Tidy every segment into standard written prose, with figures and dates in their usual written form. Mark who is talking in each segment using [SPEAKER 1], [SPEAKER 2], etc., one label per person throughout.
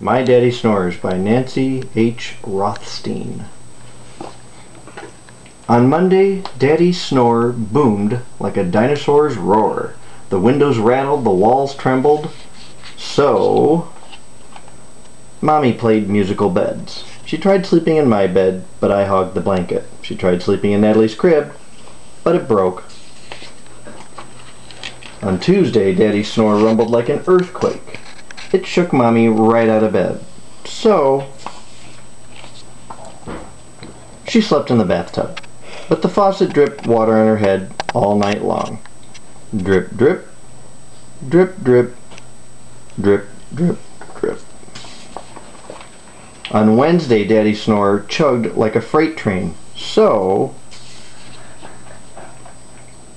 [SPEAKER 1] My Daddy Snores by Nancy H. Rothstein. On Monday, Daddy's snore boomed like a dinosaur's roar. The windows rattled, the walls trembled. So, Mommy played musical beds. She tried sleeping in my bed, but I hogged the blanket. She tried sleeping in Natalie's crib, but it broke. On Tuesday, Daddy's snore rumbled like an earthquake. It shook Mommy right out of bed. So, she slept in the bathtub. But the faucet dripped water on her head all night long. Drip, drip, drip, drip, drip, drip, drip. On Wednesday, Daddy's snore chugged like a freight train. So,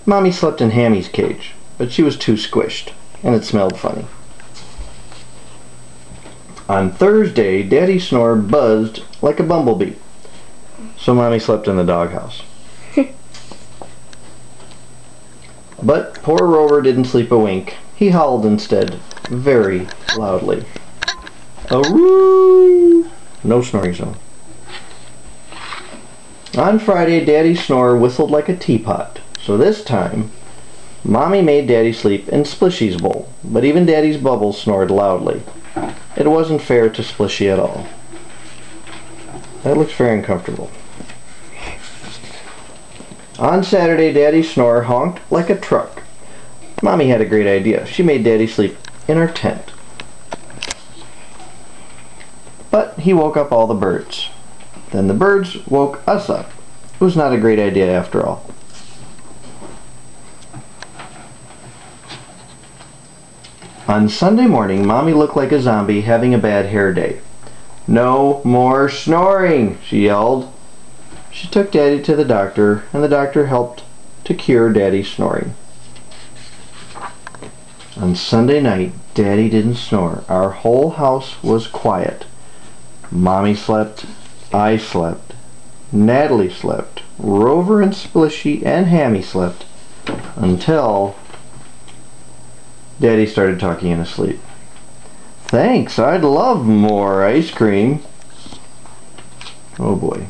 [SPEAKER 1] Mommy slept in Hammy's cage, but she was too squished, and it smelled funny. On Thursday, Daddy's snore buzzed like a bumblebee, so Mommy slept in the doghouse. But poor Rover didn't sleep a wink. He howled instead, very loudly. A-woo! No snoring zone. On Friday, Daddy's snore whistled like a teapot, so this time, Mommy made Daddy sleep in Splishy's bowl, but even Daddy's bubbles snored loudly. It wasn't fair to Splishy at all. That looks very uncomfortable. On Saturday, Daddy's snore honked like a truck. Mommy had a great idea. She made Daddy sleep in our tent. But he woke up all the birds. Then the birds woke us up. It was not a great idea after all. On Sunday morning, Mommy looked like a zombie having a bad hair day. "No more snoring!" she yelled. She took Daddy to the doctor, and the doctor helped to cure Daddy's snoring. On Sunday night, Daddy didn't snore. Our whole house was quiet. Mommy slept, I slept, Natalie slept, Rover and Splishy and Hammy slept, until Daddy started talking in his sleep. "Thanks, I'd love more ice cream." Oh boy.